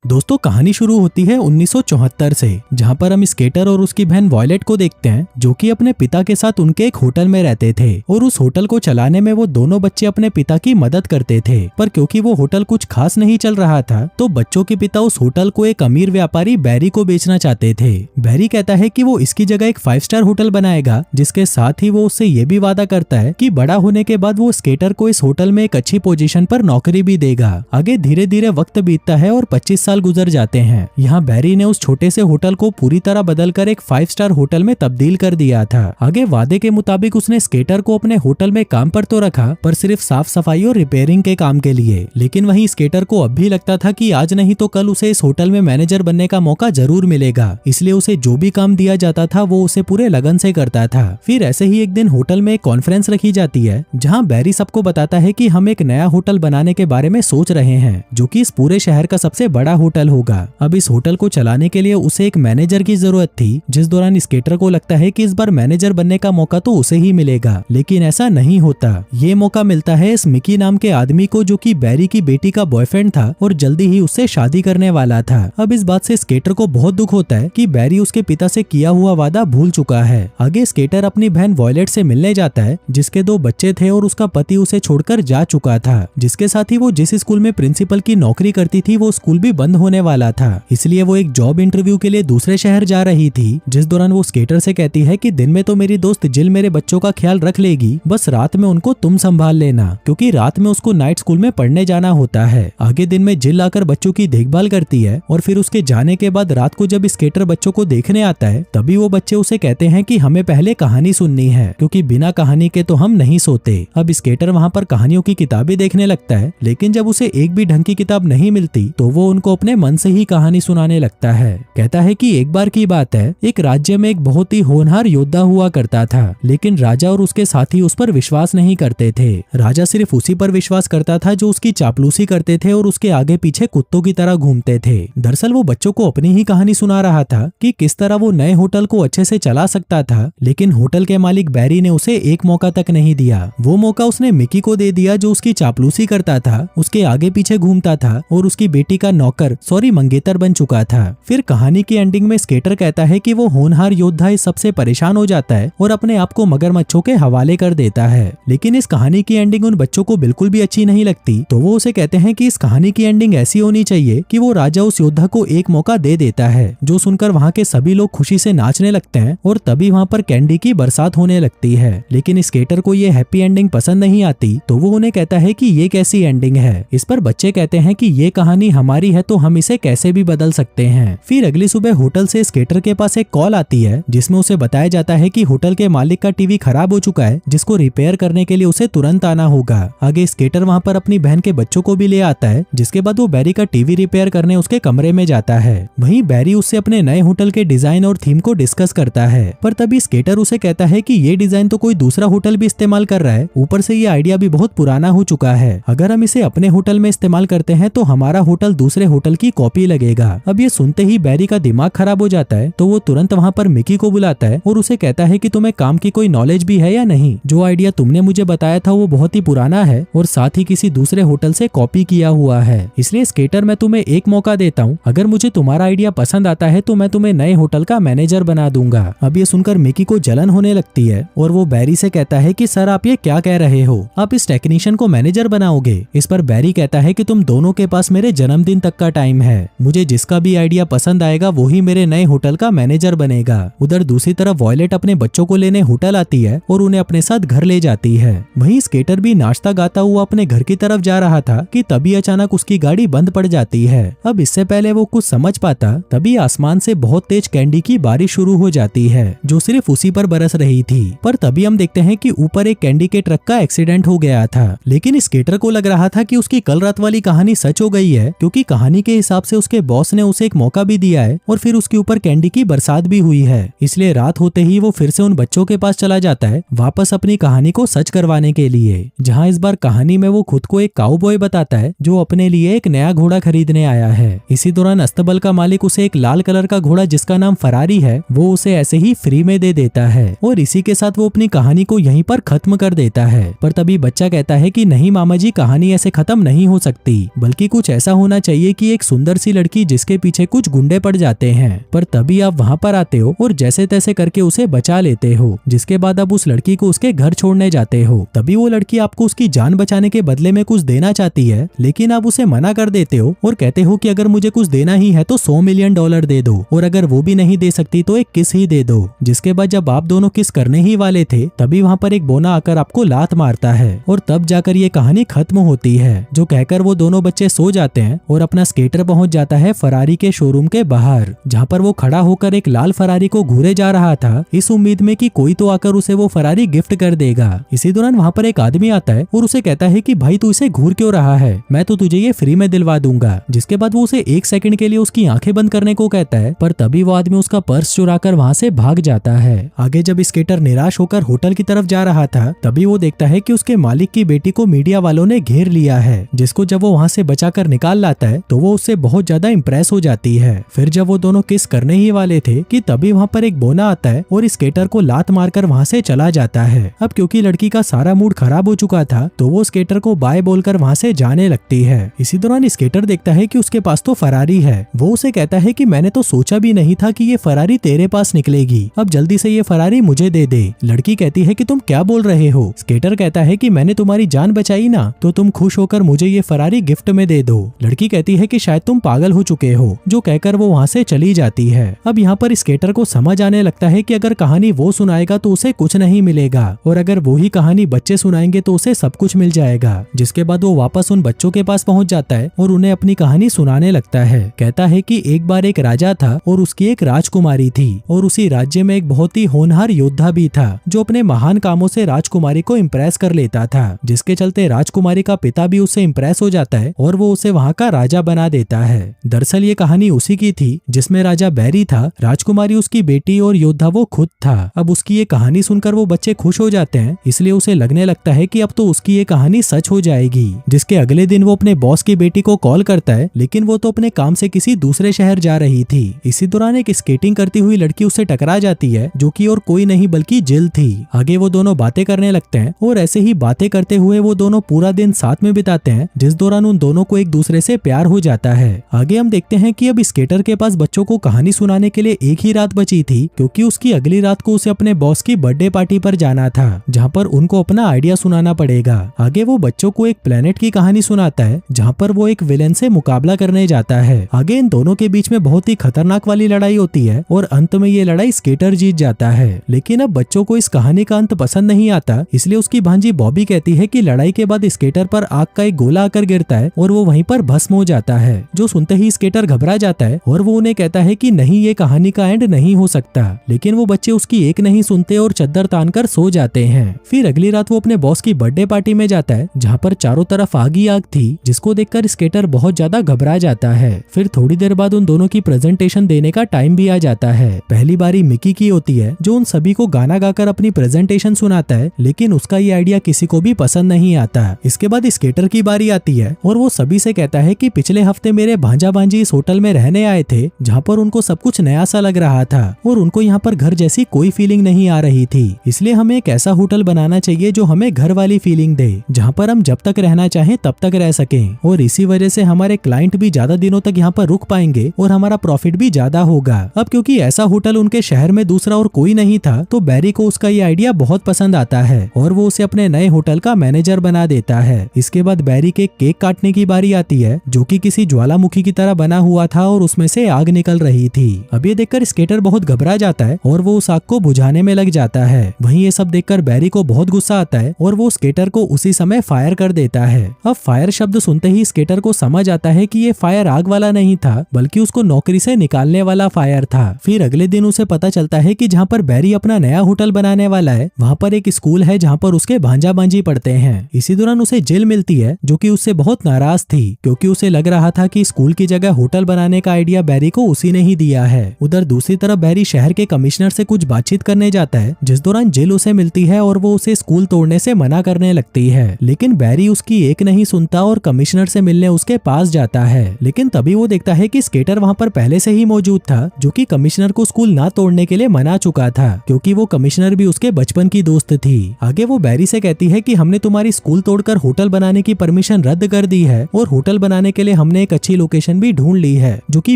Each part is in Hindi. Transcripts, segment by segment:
दोस्तों कहानी शुरू होती है 1974 से, जहां पर हम स्केटर और उसकी बहन वॉयलेट को देखते हैं, जो कि अपने पिता के साथ उनके एक होटल में रहते थे और उस होटल को चलाने में वो दोनों बच्चे अपने पिता की मदद करते थे। पर क्योंकि वो होटल कुछ खास नहीं चल रहा था, तो बच्चों के पिता उस होटल को एक अमीर व्यापारी बैरी को बेचना चाहते थे। बैरी कहता है कि वो इसकी जगह एक 5 स्टार होटल बनाएगा, जिसके साथ ही वो उससे ये भी वादा करता है कि बड़ा होने के बाद वो स्केटर को इस होटल में एक अच्छी पोजीशन पर नौकरी भी देगा। आगे धीरे धीरे वक्त बीतता है और 25 साल गुजर जाते हैं। यहाँ बैरी ने उस छोटे से होटल को पूरी तरह बदलकर एक 5 स्टार होटल में तब्दील कर दिया था। आगे वादे के मुताबिक उसने स्केटर को अपने होटल में काम पर तो रखा, पर सिर्फ साफ सफाई और रिपेयरिंग के काम के लिए। लेकिन वहीं स्केटर को अब भी लगता था कि आज नहीं तो कल उसे इस होटल में मैनेजर बनने का मौका जरूर मिलेगा, इसलिए उसे जो भी काम दिया जाता था वो उसे पूरे लगन से करता था। फिर ऐसे ही एक दिन होटल में एक कॉन्फ्रेंस रखी जाती है, जहाँ बैरी सबको बताता है कि हम एक नया होटल बनाने के बारे में सोच रहे हैं, जो कि इस पूरे शहर का सबसे बड़ा होटल होगा। अब इस होटल को चलाने के लिए उसे एक मैनेजर की जरूरत थी, जिस दौरान स्केटर को लगता है कि इस बार मैनेजर बनने का मौका तो उसे ही मिलेगा, लेकिन ऐसा नहीं होता। ये मौका मिलता है इस मिकी नाम के आदमी को, जो कि बैरी की बेटी का बॉयफ्रेंड था और जल्दी ही उससे शादी करने वाला था। अब इस बात से स्केटर को बहुत दुख होता है कि बैरी उसके पिता से किया हुआ वादा भूल चुका है। आगे स्केटर अपनी बहन वॉयलेट से मिलने जाता है, जिसके 2 बच्चे थे और उसका पति उसे छोड़कर जा चुका था, जिसके साथ ही वो जिस स्कूल में प्रिंसिपल की नौकरी करती थी वो स्कूल भी बंद होने वाला था। इसलिए वो एक जॉब इंटरव्यू के लिए दूसरे शहर जा रही थी, जिस दौरान वो स्केटर से कहती है कि दिन में तो मेरी दोस्त जिल मेरे बच्चों का ख्याल रख लेगी, बस रात में उनको तुम संभाल लेना, क्योंकि रात में उसको नाइट स्कूल में पढ़ने जाना होता है। आगे दिन में जिल आकर बच्चों की देखभाल करती है और फिर उसके जाने के बाद रात को जब स्केटर बच्चों को देखने आता है, तभी वो बच्चे उसे कहते हैं कि हमें पहले कहानी सुननी है, क्योंकि बिना कहानी के तो हम नहीं सोते। अब स्केटर वहाँ पर कहानियों की किताबें देखने लगता है, लेकिन जब उसे एक भी ढंग की किताब नहीं मिलती तो वो उनको अपने मन से ही कहानी सुनाने लगता है। कहता है कि एक बार की बात है, एक राज्य में एक बहुत ही होनहार योद्धा हुआ करता था, लेकिन राजा और उसके साथी उस पर विश्वास नहीं करते थे। राजा सिर्फ उसी पर विश्वास करता था जो उसकी चापलूसी करते थे और उसके आगे पीछे कुत्तों की तरह घूमते थे। दरअसल वो बच्चों को अपनी ही कहानी सुना रहा था कि किस तरह वो नए होटल को अच्छे से चला सकता था, लेकिन होटल के मालिक बैरी ने उसे एक मौका तक नहीं दिया। वो मौका उसने मिकी को दे दिया, जो उसकी चापलूसी करता था, उसके आगे पीछे घूमता था और उसकी बेटी का नौकर मंगेतर बन चुका था। फिर कहानी की एंडिंग में स्केटर कहता है कि वो होनहार योद्धा इस सबसे परेशान हो जाता है और अपने आप को मगरमच्छों के हवाले कर देता है। लेकिन इस कहानी की एंडिंग उन बच्चों को बिल्कुल भी अच्छी नहीं लगती, तो वो उसे कहते हैं कि इस कहानी की एंडिंग ऐसी होनी चाहिए कि वो राजा उस योद्धा को एक मौका दे देता है, जो सुनकर वहाँ के सभी लोग खुशी से नाचने लगते हैं और तभी वहाँ पर कैंडी की बरसात होने लगती है। लेकिन स्केटर को ये हैप्पी एंडिंग पसंद नहीं आती, तो वो उन्हें कहता है कि ये कैसी एंडिंग है। इस पर बच्चे कहते हैं कि ये कहानी हमारी है तो हम इसे कैसे भी बदल सकते हैं। फिर अगली सुबह होटल से स्केटर के पास एक कॉल आती है, जिसमें उसे बताया जाता है कि होटल के मालिक का टीवी खराब हो चुका है, जिसको रिपेयर करने के लिए उसे तुरंत आना होगा। आगे स्केटर वहाँ पर अपनी बहन के बच्चों को भी ले आता है, जिसके बाद वो बैरी का टीवी रिपेयर करने उसके कमरे में जाता है। वहीं बैरी उससे अपने नए होटल के डिजाइन और थीम को डिस्कस करता है, पर तभी स्केटर उसे कहता है कि ये डिजाइन तो कोई दूसरा होटल भी इस्तेमाल कर रहा है, ऊपर से ये आइडिया भी बहुत पुराना हो चुका है। अगर हम इसे अपने होटल में इस्तेमाल करते हैं तो हमारा होटल दूसरे होटल की कॉपी लगेगा। अब ये सुनते ही बैरी का दिमाग खराब हो जाता है, तो वो तुरंत वहाँ पर मिकी को बुलाता है और उसे कहता है कि तुम्हें काम की कोई नॉलेज भी है या नहीं। जो आइडिया तुमने मुझे बताया था वो बहुत ही पुराना है और साथ ही किसी दूसरे होटल से कॉपी किया हुआ है, इसलिए स्केटर मैं तुम्हें एक मौका देता हूँ। अगर मुझे तुम्हारा आइडिया पसंद आता है तो मैं तुम्हें नए होटल का मैनेजर बना दूंगा। अब ये सुनकर मिकी को जलन होने लगती है और वो बैरी से कहता है कि सर आप ये क्या कह रहे हो, आप इस टेक्नीशियन को मैनेजर बनाओगे। इस पर बैरी कहता है कि तुम दोनों के पास मेरे जन्मदिन तक का टाइम है, मुझे जिसका भी आइडिया पसंद आएगा वही मेरे नए होटल का मैनेजर बनेगा। उधर दूसरी तरफ वॉयलेट अपने बच्चों को लेने होटल आती है और उन्हें अपने साथ घर ले जाती है। वहीं स्केटर भी नाश्ता गाता हुआ अपने घर की तरफ जा रहा था कि तभी अचानक उसकी गाड़ी बंद पड़ जाती है। अब इससे पहले वो कुछ समझ पाता, तभी आसमान से बहुत तेज कैंडी की बारिश शुरू हो जाती है, जो सिर्फ उसी पर बरस रही थी। पर तभी हम देखते हैं कि ऊपर एक कैंडी के ट्रक का एक्सीडेंट हो गया था, लेकिन स्केटर को लग रहा था कि उसकी कल रात वाली कहानी सच हो गई है, क्योंकि कहानी के हिसाब से उसके बॉस ने उसे एक मौका भी दिया है और फिर उसके ऊपर कैंडी की बरसात भी हुई है। इसलिए रात होते ही वो फिर से उन बच्चों के पास चला जाता है, वापस अपनी कहानी को सच करवाने के लिए, जहाँ इस बार कहानी में वो खुद को एक काउबॉय बताता है जो अपने लिए एक नया घोड़ा खरीदने आया है। इसी दौरान अस्तबल का मालिक उसे एक लाल कलर का घोड़ा जिसका नाम फरारी है वो उसे ऐसे ही फ्री में दे देता है और इसी के साथ वो अपनी कहानी को यहीं पर खत्म कर देता है। पर तभी बच्चा कहता है कि नहीं मामा जी, कहानी ऐसे खत्म नहीं हो सकती, बल्कि कुछ ऐसा होना चाहिए कि एक सुंदर सी लड़की जिसके पीछे कुछ गुंडे पड़ जाते हैं, पर तभी आप वहाँ पर आते हो और जैसे तैसे करके उसे बचा लेते हो, जिसके बाद अब उस लड़की को उसके घर छोड़ने जाते हो। तभी वो लड़की आपको उसकी जान बचाने के बदले में कुछ देना चाहती है, लेकिन आप उसे मना कर देते हो और कहते हो कि अगर मुझे कुछ देना ही है तो $100 मिलियन दे दो, और अगर वो भी नहीं दे सकती तो एक किस ही दे दो। जिसके बाद जब आप दोनों किस करने ही वाले थे तभी वहाँ पर एक बोना आकर आपको लात मारता है और तब जाकर ये कहानी खत्म होती है। जो कहकर वो दोनों बच्चे सो जाते हैं और अपना स्केटर पहुंच जाता है फरारी के शोरूम के बाहर, जहाँ पर वो खड़ा होकर एक लाल फरारी को घूरे जा रहा था, इस उम्मीद में कि कोई तो आकर उसे वो फरारी गिफ्ट कर देगा। इसी दौरान वहाँ पर एक आदमी आता है और उसे कहता है कि भाई तू इसे घूर क्यों रहा है, मैं तो तुझे ये फ्री में दिलवा दूंगा। जिसके बाद वो उसे 1 सेकंड के लिए उसकी आंखें बंद करने को कहता है, पर तभी वो आदमी उसका पर्स चुराकर वहाँ से भाग जाता है। आगे जब स्केटर निराश होकर होटल की तरफ जा रहा था तभी वो देखता है कि उसके मालिक की बेटी को मीडिया वालों ने घेर लिया है, जिसको जब वो वहाँ से बचाकर निकाल लाता है तो वो उससे बहुत ज्यादा इम्प्रेस हो जाती है। फिर जब वो दोनों किस करने ही वाले थे कि तभी वहाँ पर एक बोना आता है और स्केटर को लात मारकर वहाँ से चला जाता है। अब क्योंकि लड़की का सारा मूड खराब हो चुका था तो वो स्केटर को बाय बोलकर वहाँ से जाने लगती है। इसी दौरान स्केटर देखता है कि उसके पास तो फरारी है। वो उसे कहता है कि मैंने तो सोचा भी नहीं था कि ये फरारी तेरे पास निकलेगी, अब जल्दी से ये फरारी मुझे दे दे। लड़की कहती है कि तुम क्या बोल रहे हो। स्केटर कहता है कि मैंने तुम्हारी जान बचाई ना, तो तुम खुश होकर मुझे ये फरारी गिफ्ट में दे दो। लड़की कहती है कि शायद तुम पागल हो चुके हो, जो कहकर वो वहाँ से चली जाती है। अब यहाँ पर स्केटर को समझ आने लगता है कि अगर कहानी वो सुनाएगा तो उसे कुछ नहीं मिलेगा, और अगर वो ही कहानी बच्चे सुनाएंगे तो उसे सब कुछ मिल जाएगा। जिसके बाद वो वापस उन बच्चों के पास पहुँच जाता है और उन्हें अपनी कहानी सुनाने लगता है। कहता है कि एक बार एक राजा था और उसकी एक राजकुमारी थी, और उसी राज्य में एक बहुत ही होनहार योद्धा भी था जो अपने महान कामों से राजकुमारी को इम्प्रेस कर लेता था, जिसके चलते राजकुमारी का पिता भी उससे इम्प्रेस हो जाता है और वो उसे वहाँ का राजा बना देता है। दरअसल ये कहानी उसी की थी जिसमें राजा बैरी था, राजकुमारी उसकी बेटी और योद्धा वो खुद था। अब उसकी ये कहानी सुनकर वो बच्चे खुश हो जाते हैं, इसलिए उसे लगने लगता है कि अब तो उसकी ये कहानी सच हो जाएगी। जिसके अगले दिन वो अपने बॉस की बेटी को कॉल करता है, लेकिन वो तो अपने काम से किसी दूसरे शहर जा रही थी। इसी दौरान एक स्केटिंग करती हुई लड़की उससे टकरा जाती है, जो कि और कोई नहीं बल्कि जिल थी। आगे वो दोनों बातें करने लगते हैं और ऐसे ही बातें करते हुए वो दोनों पूरा दिन साथ में बिताते हैं, जिस दौरान उन दोनों को एक दूसरे से प्यार हो जाता है। आगे हम देखते हैं कि अब स्केटर के पास बच्चों को कहानी सुनाने के लिए एक ही रात बची थी, क्योंकि उसकी अगली रात को उसे अपने बॉस की बर्थडे पार्टी पर जाना था, जहाँ पर उनको अपना आइडिया सुनाना पड़ेगा। आगे वो बच्चों को एक प्लेनेट की कहानी सुनाता है, जहाँ पर वो एक विलेन से मुकाबला करने जाता है। आगे इन दोनों के बीच में बहुत ही खतरनाक वाली लड़ाई होती है और अंत में ये लड़ाई स्केटर जीत जाता है। लेकिन अब बच्चों को इस कहानी का अंत पसंद नहीं आता, इसलिए उसकी भांजी बॉबी कहती है कि लड़ाई के बाद स्केटर पर आग का एक गोला आकर गिरता है और वो वहीं पर भस्म हो जाता है। जो सुनते ही स्केटर घबरा जाता है और वो उन्हें कहता है कि नहीं, ये कहानी का एंड नहीं हो सकता। लेकिन वो बच्चे उसकी एक नहीं सुनते और चद्दर तानकर सो जाते हैं। फिर अगली रात वो अपने बॉस की बर्थडे पार्टी में जाता है, जहाँ पर चारों तरफ आग ही आग थी, जिसको देखकर स्केटर बहुत ज्यादा घबरा जाता है। फिर थोड़ी देर बाद उन दोनों की प्रेजेंटेशन देने का टाइम भी आ जाता है। पहली बारी मिकी की होती है, जो उन सभी को गाना गाकर अपनी प्रेजेंटेशन सुनाता है, लेकिन उसका ये आइडिया किसी को भी पसंद नहीं आता। इसके बाद स्केटर की बारी आती है और वो सभी से कहता है कि पिछले हफ्ते मेरे भांजा भांजी इस होटल में रहने आए थे, जहाँ पर उनको सब कुछ नया सा लग रहा था और उनको यहाँ पर घर जैसी कोई फीलिंग नहीं आ रही थी। इसलिए हमें एक ऐसा होटल बनाना चाहिए जो हमें घर वाली फीलिंग दे, जहाँ पर हम जब तक रहना चाहें तब तक रह सकें, और इसी वजह से हमारे क्लाइंट भी ज्यादा दिनों तक यहाँ पर रुक पाएंगे और हमारा प्रॉफिट भी ज्यादा होगा। अब क्योंकि ऐसा होटल उनके शहर में दूसरा और कोई नहीं था, तो बैरी को उसका ये आइडिया बहुत पसंद आता है और वो उसे अपने नए होटल का मैनेजर बना देता है। इसके बाद बैरी के केक काटने की बारी आती है, जो कि किसी ज्वालामुखी की तरह बना हुआ था और उसमें से आग निकल रही थी। अब ये देखकर स्केटर बहुत घबरा जाता है और वो उस आग को बुझाने में लग जाता है। वहीं ये सब देखकर बैरी को बहुत गुस्सा आता है और वो स्केटर को उसी समय फायर कर देता है। अब फायर शब्द सुनते ही स्केटर को समझ आता है कि ये फायर आग वाला नहीं था, बल्कि उसको नौकरी से निकालने वाला फायर था। फिर अगले दिन उसे पता चलता है कि जहाँ पर बैरी अपना नया होटल बनाने वाला है, वहाँ पर एक स्कूल है जहाँ पर उसके भांजा भांजी पढ़ते हैं। इसी दौरान उसे जिल मिलती है, जो कि उससे बहुत नाराज थी, क्योंकि उसे लग रहा था कि स्कूल की जगह होटल बनाने का आइडिया बैरी को उसी ने ही दिया है। उधर दूसरी तरफ बैरी शहर के कमिश्नर से कुछ बातचीत करने जाता है, जिस दौरान जिल उसे मिलती है और वो उसे स्कूल तोड़ने से मना करने लगती है। लेकिन बैरी उसकी एक नहीं सुनता और कमिश्नर से मिलने उसके पास जाता है। लेकिन तभी वो देखता है कि स्केटर वहाँ पर पहले से ही मौजूद था, जो कि कमिश्नर को स्कूल ना तोड़ने के लिए मना चुका था, क्योंकि वो कमिश्नर भी उसके बचपन की दोस्त थी। आगे वो बैरी से कहती है कि हमने तुम्हारी स्कूल तोड़कर होटल बनाने की परमिशन रद्द कर दी है और होटल बनाने के लिए हमने ने एक अच्छी लोकेशन भी ढूंढ ली है जो कि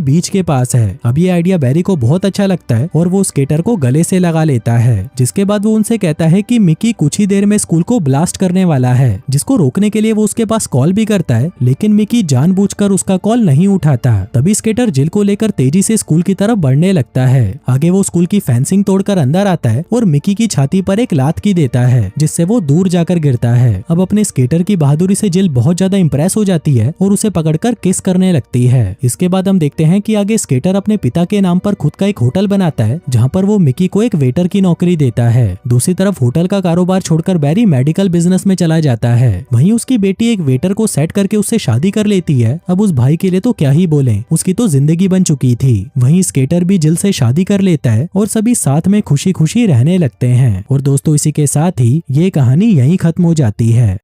बीच के पास है। अब ये आइडिया बैरी को बहुत अच्छा लगता है और वो स्केटर को गले से लगा लेता है, जिसके बाद वो उनसे कहता है कि मिकी कुछ ही देर में स्कूल को ब्लास्ट करने वाला है, जिसको रोकने के लिए वो उसके पास कॉल भी करता है, लेकिन मिकी जानबूझकर उसका कॉल नहीं उठाता। तभी स्केटर जिल को लेकर तेजी से स्कूल की तरफ बढ़ने लगता है। आगे वो स्कूल की फेंसिंग तोड़कर अंदर आता है और मिकी की छाती पर एक लात की देता है, जिससे वो दूर जाकर गिरता है। अब अपने स्केटर की बहादुरी से जिल बहुत ज्यादा इंप्रेस हो जाती है और उसे पकड़कर किस करने लगती है। इसके बाद हम देखते हैं कि आगे स्केटर अपने पिता के नाम पर खुद का एक होटल बनाता है, जहाँ पर वो मिकी को एक वेटर की नौकरी देता है। दूसरी तरफ होटल का कारोबार छोड़कर बैरी मेडिकल बिजनेस में चला जाता है। वहीं उसकी बेटी एक वेटर को सेट करके उससे शादी कर लेती है। अब उस भाई के लिए तो क्या ही बोलें, उसकी तो जिंदगी बन चुकी थी। वहीं स्केटर भी जिल से शादी कर लेता है और सभी साथ में खुशी खुशी रहने लगते हैं। और दोस्तों, इसी के साथ ही ये कहानी यहीं खत्म हो जाती है।